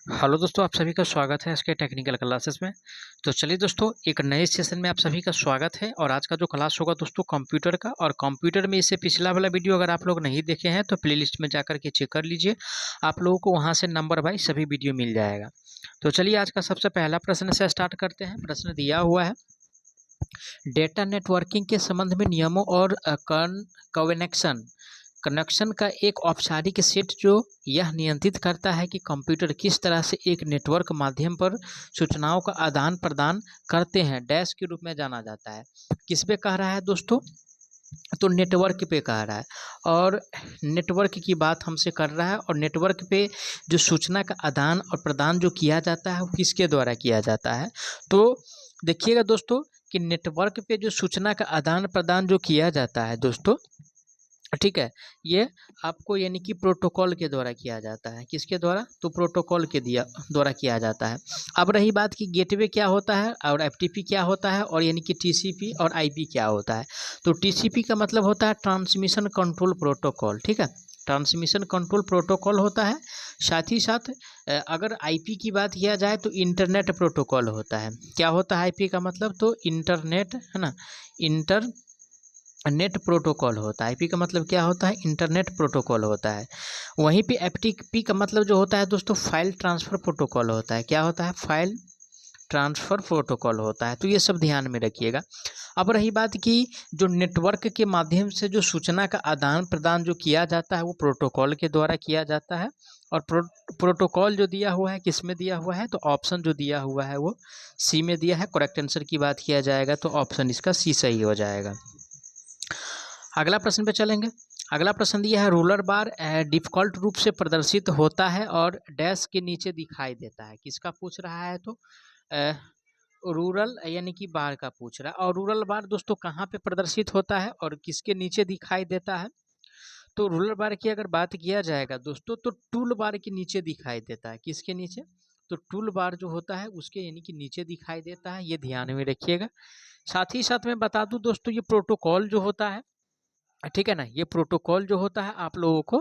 Hello दोस्तों, आप सभी का स्वागत है इसके टेक्निकल क्लासेस में। तो चलिए दोस्तों, एक नए सेशन में आप सभी का स्वागत है। और आज का जो क्लास होगा दोस्तों कंप्यूटर का, और कंप्यूटर में इससे पिछला वाला वीडियो अगर आप लोग नहीं देखे हैं तो प्लेलिस्ट में जाकर के चेक कर लीजिए। आप लोगों को वहां से नंबर वाइज सभी वीडियो मिल जाएगा। तो चलिए आज का सबसे पहला प्रश्न से स्टार्ट करते हैं। प्रश्न दिया हुआ है, डेटा नेटवर्किंग के संबंध में नियमों और कनेक्शन कनेक्शन का एक औपचारिक सेट जो यह नियंत्रित करता है कि कंप्यूटर किस तरह से एक नेटवर्क माध्यम पर सूचनाओं का आदान प्रदान करते हैं, डैश के रूप में जाना जाता है। किस पे कह रहा है दोस्तों? तो नेटवर्क पे कह रहा है। और नेटवर्क की बात हमसे कर रहा है, और नेटवर्क पे जो सूचना का आदान और प्रदान जो किया जाता है वो किसके द्वारा किया जाता है? तो देखिएगा दोस्तों कि नेटवर्क पे जो सूचना का आदान प्रदान जो किया जाता है दोस्तों, ठीक है, ये आपको यानी कि प्रोटोकॉल के द्वारा किया जाता है। किसके द्वारा? तो प्रोटोकॉल के दिया द्वारा किया जाता है। अब रही बात कि गेटवे क्या होता है और एफटीपी क्या होता है, और यानी कि टीसीपी और आईपी क्या होता है। तो टीसीपी का मतलब होता है ट्रांसमिशन कंट्रोल प्रोटोकॉल, ठीक है, ट्रांसमिशन कंट्रोल प्रोटोकॉल होता है। साथ ही साथ अगर आईपी की बात किया जाए तो इंटरनेट प्रोटोकॉल होता है। क्या होता है आईपी का मतलब? तो इंटरनेट, है ना, इंटर नेट प्रोटोकॉल होता है। आईपी का मतलब क्या होता है? इंटरनेट प्रोटोकॉल होता है। वहीं पे एफटीपी का मतलब जो होता है दोस्तों, फाइल ट्रांसफ़र प्रोटोकॉल होता है। क्या होता है? फाइल ट्रांसफ़र प्रोटोकॉल होता है। तो ये सब ध्यान में रखिएगा। अब रही बात कि जो नेटवर्क के माध्यम से जो सूचना का आदान प्रदान जो किया जाता है वो प्रोटोकॉल के द्वारा किया जाता है। और प्रोटोकॉल जो दिया हुआ है किस में दिया हुआ है? तो ऑप्शन जो दिया हुआ है वो सी में दिया है। करेक्ट आंसर की बात किया जाएगा तो ऑप्शन इसका सी सही हो जाएगा। अगला प्रश्न पे चलेंगे। अगला प्रश्न दिया है, रूलर बार डिफ़ॉल्ट रूप से प्रदर्शित होता है और डैश के नीचे दिखाई देता है। किसका पूछ रहा है? तो रूरल यानी कि बार का पूछ रहा है। और रूरल बार दोस्तों कहाँ पे प्रदर्शित होता है और किसके नीचे दिखाई देता है? तो रूलर बार की अगर बात किया जाएगा दोस्तों तो टूल बार के नीचे दिखाई देता है। किसके नीचे? तो टूल बार जो होता है उसके यानी कि नीचे दिखाई देता है। ये ध्यान में रखिएगा। साथ ही साथ मैं बता दूं दोस्तों, ये प्रोटोकॉल जो होता है, ठीक है ना, ये प्रोटोकॉल जो होता है आप लोगों को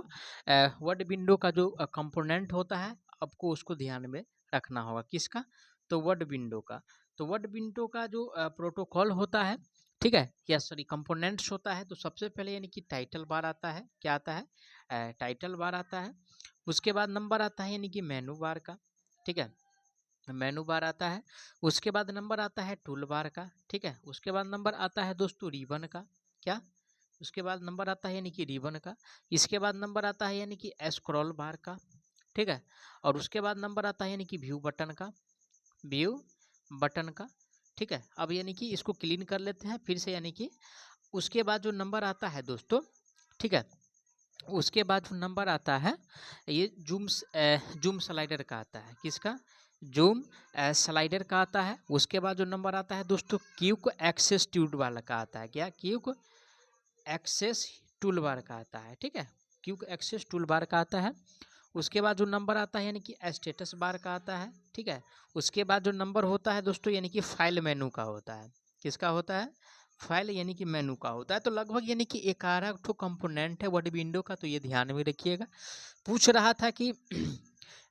वर्ड विंडो का जो कंपोनेंट होता है आपको उसको ध्यान में रखना होगा। किसका? तो वर्ड विंडो का। तो वर्ड विंडो का जो प्रोटोकॉल होता है, ठीक है, या सॉरी कंपोनेंट्स होता है, तो सबसे पहले यानी कि टाइटल बार आता है। क्या आता है? टाइटल बार आता है। उसके बाद नंबर आता है यानी कि मेनू बार का, ठीक है, मेनू बार आता है। उसके बाद नंबर आता है टूल बार का, ठीक है। उसके बाद नंबर आता है दोस्तों रिबन का। क्या? उसके बाद नंबर आता है यानी कि रिबन का। इसके बाद नंबर आता है यानी कि स्क्रॉल बार का, ठीक है। और उसके बाद नंबर आता है यानी कि व्यू बटन का, व्यू बटन का, ठीक है। अब यानी कि इसको क्लीन कर लेते हैं फिर से, यानी कि उसके बाद जो नंबर आता है दोस्तों, ठीक है, उसके बाद जो नंबर आता है ये जूम स्लाइडर का आता है। किसका? जूम स्लाइडर का आता है। उसके बाद जो नंबर आता है दोस्तों क्यूक एक्सेस ट्यूब वाला का आता है। क्या? क्यूक एक्सेस टूल बार का आता है, ठीक है, क्यूक एक्सेस टूल बार का आता है। उसके बाद जो नंबर आता है यानी कि स्टेटस बार का आता है, ठीक है। उसके बाद जो नंबर होता है दोस्तों यानी कि फाइल मेनू का होता है। किसका होता है? फाइल यानी कि मेनू का होता है। तो लगभग यानी कि 11 ठो कंपोनेंट है वर्ड विंडो का, तो ये ध्यान में रखिएगा। पूछ रहा था कि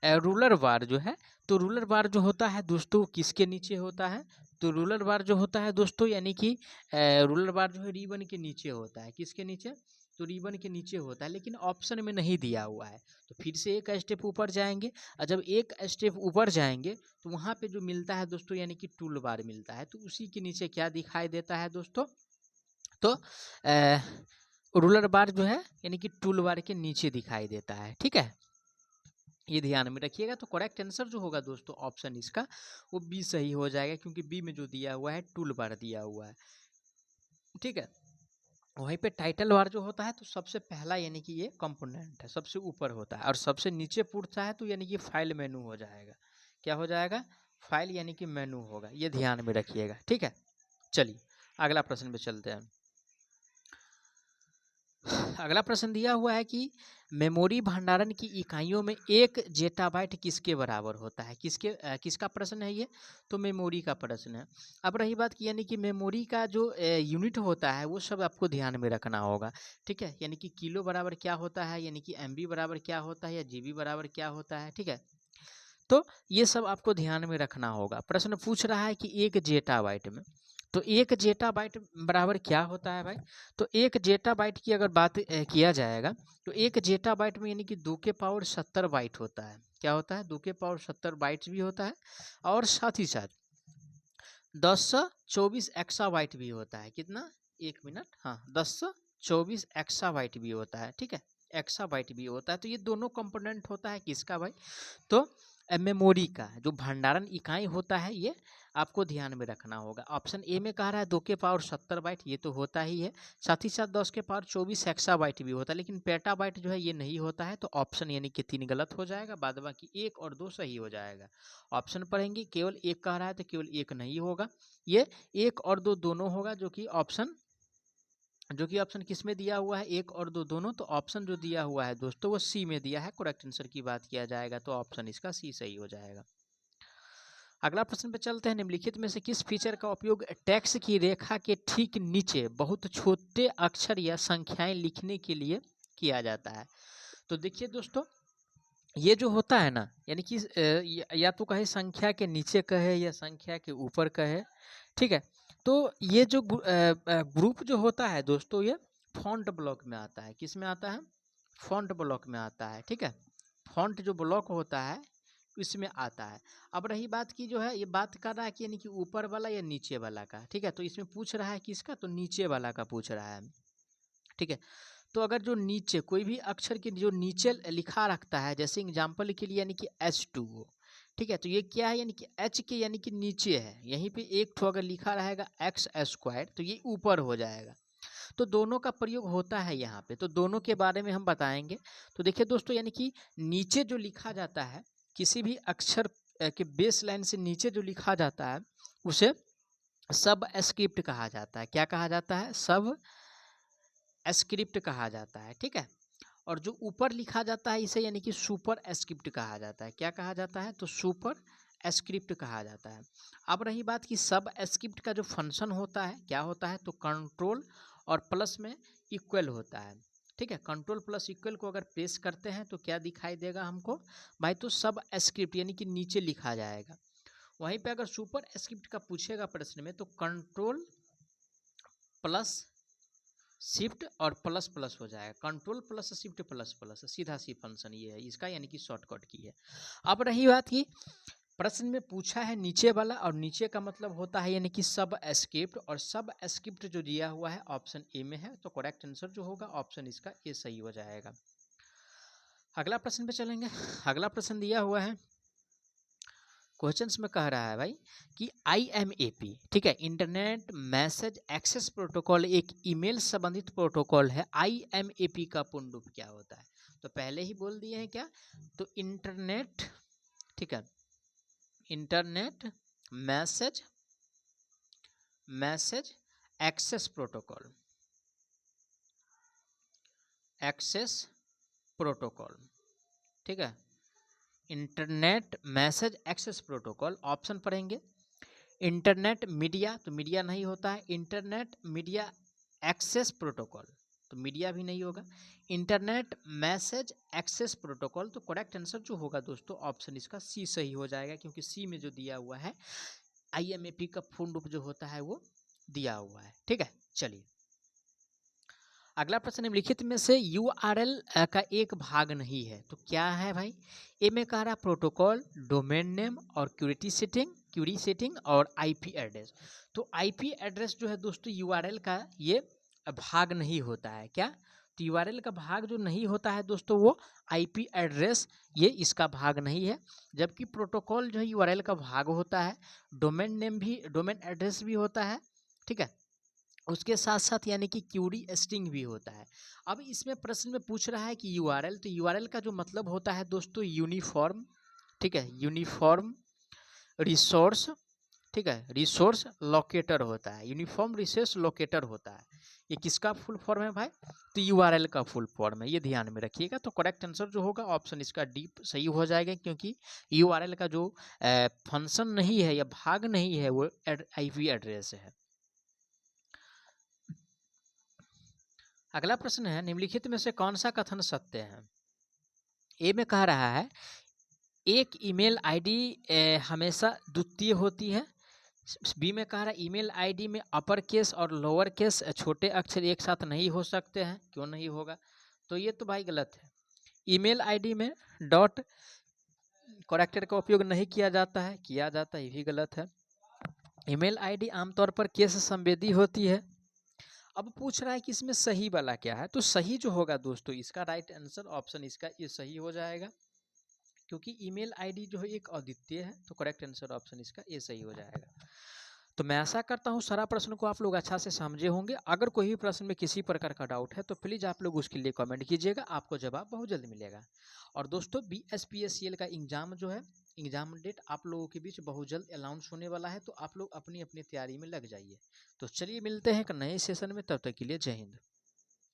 रूलर बार जो है, तो रूलर बार जो होता है दोस्तों किसके नीचे होता है? तो रूलर बार जो होता है दोस्तों यानी कि रूलर बार जो है रिबन के नीचे होता है। किसके नीचे? तो रिबन के नीचे होता है, लेकिन ऑप्शन में नहीं दिया हुआ है। तो फिर से एक स्टेप ऊपर जाएंगे, और जब एक स्टेप ऊपर जाएंगे तो वहाँ पे जो मिलता है दोस्तों यानी कि टूल बार मिलता है। तो उसी के नीचे क्या दिखाई देता है दोस्तों? तो रूलर बार जो है यानी कि टूल बार के नीचे दिखाई देता है, ठीक है। ये ध्यान में रखिएगा। तो करेक्ट आंसर जो होगा दोस्तों ऑप्शन इसका वो बी सही हो जाएगा, क्योंकि बी में जो दिया हुआ है टूल बार दिया हुआ है, ठीक है। वहीं पे टाइटल बार जो होता है तो सबसे पहला यानी कि ये कंपोनेंट है, सबसे ऊपर होता है। और सबसे नीचे पूछता है तो यानी कि फाइल मेनू हो जाएगा। क्या हो जाएगा? फाइल यानी कि मेनू होगा। ये ध्यान में रखिएगा, ठीक है। चलिए अगला प्रश्न पे चलते हैं। अगला प्रश्न दिया हुआ है कि मेमोरी भंडारण की इकाइयों में 1 जेटाबाइट किसके बराबर होता है? किसका प्रश्न है ये? तो मेमोरी का प्रश्न है। अब रही बात कि यानी कि मेमोरी का जो यूनिट होता है वो सब आपको ध्यान में रखना होगा, ठीक है। यानी कि किलो बराबर क्या होता है, यानी कि एमबी बराबर क्या होता है, या जीबी बराबर क्या होता है, ठीक है। तो ये सब आपको ध्यान में रखना होगा। प्रश्न पूछ रहा है कि 1 जेटाबाइट में, तो 1 जेटाबाइट बराबर क्या होता है भाई? तो 1 जेटाबाइट की अगर बात किया जाएगा तो 1 जेटाबाइट में यानी कि 2 के पावर 70 बाइट होता है। क्या होता है? 2 के पावर 70 बाइट्स भी होता है और साथ ही साथ 1024 एक्साबाइट भी होता है। कितना? 1 मिनट, हाँ, 1024 एक्साबाइट भी होता है। ठीक है, एक्साबाइट भी होता है। तो ये दोनों कंपोनेंट होता है किसका भाई? तो मेमोरी का जो भंडारण इकाई होता है, ये आपको ध्यान में रखना होगा। ऑप्शन ए में कह रहा है 2 के पावर 70 बाइट, ये तो होता ही है। साथ ही साथ 10 के पावर 24 एक्साबाइट भी होता है, लेकिन पेटाबाइट जो है ये नहीं होता है। तो ऑप्शन यानी कि 3 गलत हो जाएगा, बाद बाकी 1 और 2 सही हो जाएगा। ऑप्शन पढ़ेंगे, केवल 1 कह रहा है तो केवल 1 नहीं होगा, ये 1 और 2 दोनों होगा, जो कि ऑप्शन किस में दिया हुआ है? 1 और 2 दोनों। तो ऑप्शन जो दिया हुआ है दोस्तों वो सी में दिया है। करेक्ट आंसर की बात किया जाएगा तो ऑप्शन इसका सी सही हो जाएगा। अगला प्रश्न पे चलते हैं। निम्नलिखित में से किस फीचर का उपयोग टेक्स्ट की रेखा के ठीक नीचे बहुत छोटे अक्षर या संख्याएं लिखने के लिए किया जाता है? तो देखिए दोस्तों, ये जो होता है ना, यानी कि या तो कहे संख्या के नीचे कहे या संख्या के ऊपर कहे, ठीक है। तो ये जो ग्रुप जो होता है दोस्तों, ये फॉन्ट ब्लॉक में आता है। किस में आता है? फॉन्ट ब्लॉक में आता है। ठीक है, फॉन्ट जो ब्लॉक होता है इसमें आता है। अब रही बात की जो है, ये बात कर रहा है कि यानी कि ऊपर वाला या नीचे वाला का। ठीक है, तो इसमें पूछ रहा है किसका? तो नीचे वाला का पूछ रहा है। ठीक है, तो अगर जो नीचे कोई भी अक्षर के जो नीचे लिखा रखता है, जैसे एग्जाम्पल के लिए यानी कि H2O, ठीक है, तो ये क्या है? यानी कि H के यानी कि नीचे है। यहीं पे एक ठो अगर लिखा रहेगा x² तो ये ऊपर हो जाएगा। तो दोनों का प्रयोग होता है यहाँ पे, तो दोनों के बारे में हम बताएंगे। तो देखिए दोस्तों, यानी कि नीचे जो लिखा जाता है, किसी भी अक्षर के बेस लाइन से नीचे जो लिखा जाता है उसे सब स्क्रिप्ट कहा जाता है। क्या कहा जाता है? सब स्क्रिप्ट कहा जाता है। ठीक है, और जो ऊपर लिखा जाता है इसे यानी कि सुपर स्क्रिप्ट कहा जाता है। क्या कहा जाता है? तो सुपर स्क्रिप्ट कहा जाता है। अब रही बात कि सब स्क्रिप्ट का जो फंक्शन होता है क्या होता है? तो कंट्रोल और प्लस में इक्वल होता है। ठीक है, कंट्रोल प्लस इक्वल को अगर प्रेस करते हैं तो क्या दिखाई देगा हमको भाई? तो सब स्क्रिप्ट यानी कि नीचे लिखा जाएगा। वहीं पे अगर सुपर स्क्रिप्ट का पूछेगा प्रश्न में तो कंट्रोल प्लस शिफ्ट और प्लस प्लस हो जाएगा। Control plus shift plus plus, सीधा सी फंक्शन ये है इसका, यानी कि शॉर्टकट की है। अब रही बात की प्रश्न में पूछा है नीचे वाला, और नीचे का मतलब होता है यानी कि सब स्क्रिप्ट, और सब स्क्रिप्ट जो दिया हुआ है ऑप्शन ए में है। तो करेक्ट आंसर जो होगा ऑप्शन इसका ए सही हो जाएगा। अगला प्रश्न पे चलेंगे। अगला प्रश्न दिया हुआ है, क्वेश्चंस में कह रहा है भाई कि IMAP, ठीक है, इंटरनेट मैसेज एक्सेस प्रोटोकॉल एक ईमेल संबंधित प्रोटोकॉल है। IMAP का पूर्ण रूप क्या होता है? तो पहले ही बोल दिए हैं क्या? तो इंटरनेट, ठीक है, internet message access protocol, access protocol, ठीक है, internet message access protocol. Option पढ़ेंगे, इंटरनेट मीडिया, तो मीडिया नहीं होता है। इंटरनेट मीडिया एक्सेस प्रोटोकॉल, तो मीडिया भी नहीं होगा। इंटरनेट मैसेज एक्सेस प्रोटोकॉल, तो करेक्ट आंसर जो होगा दोस्तों ऑप्शन इसका सी सही हो जाएगा, क्योंकि सी में जो दिया हुआ है IMAP का पूर्ण रूप जो होता है वो दिया हुआ है। ठीक है, चलिए अगला प्रश्न, निम्नलिखित में से URL का एक भाग नहीं है तो क्या है भाई? ए में कह रहा प्रोटोकॉल, डोमेन नेम और क्यूरी सेटिंग और IP एड्रेस। तो IP एड्रेस जो है दोस्तों URL का ये भाग नहीं होता है। क्या? तो URL का भाग जो नहीं होता है दोस्तों वो IP एड्रेस, ये इसका भाग नहीं है। जबकि प्रोटोकॉल जो है URL का भाग होता है, डोमेन नेम भी, डोमेन एड्रेस भी होता है। ठीक है, उसके साथ साथ यानी कि क्यूरी स्ट्रिंग भी होता है। अब इसमें प्रश्न में पूछ रहा है कि यूआरएल, तो यूआरएल का जो मतलब होता है दोस्तों यूनिफॉर्म, ठीक है, यूनिफॉर्म रिसोर्स, ठीक है, रिसोर्स लोकेटर होता है, यूनिफॉर्म रिसोर्स लोकेटर होता है। ये किसका फुल फॉर्म है भाई? तो यूआरएल का फुल फॉर्म है, ये ध्यान में रखिएगा। तो करेक्ट आंसर जो होगा ऑप्शन इसका डी सही हो जाएगा, क्योंकि यूआरएल का जो फंक्शन नहीं है या भाग नहीं है वो आईपी एड्रेस है। अगला प्रश्न है, निम्नलिखित में से कौन सा कथन सत्य है? ए में कह रहा है एक ईमेल आईडी हमेशा द्वितीय होती है। बी में कह रहा है ईमेल आईडी में अपर केस और लोअर केस छोटे अक्षर एक साथ नहीं हो सकते हैं। क्यों नहीं होगा? तो ये तो भाई गलत है। ईमेल आईडी में डॉट करेक्टर का उपयोग नहीं किया जाता है, किया जाता है, ये भी गलत है। ईमेल आईडी आमतौर पर केस संवेदी होती है। अब पूछ रहा है कि इसमें सही वाला क्या है, तो सही जो होगा दोस्तों इसका राइट आंसर ऑप्शन इसका ये सही हो जाएगा, क्योंकि ईमेल आईडी जो है एक अद्वितीय है, तो करेक्ट आंसर ऑप्शन इसका ये सही हो जाएगा। तो मैं आशा करता हूँ सारा प्रश्न को आप लोग अच्छा से समझे होंगे। अगर कोई भी प्रश्न में किसी प्रकार का डाउट है तो प्लीज़ आप लोग उसके लिए कमेंट कीजिएगा, आपको जवाब बहुत जल्द मिलेगा। और दोस्तों BSPSCL का एग्ज़ाम जो है, एग्ज़ाम डेट आप लोगों के बीच बहुत जल्द अनाउंस होने वाला है, तो आप लोग अपनी अपनी तैयारी में लग जाइए। तो चलिए मिलते हैं एक नए सेशन में, तब तक के लिए जय हिंद।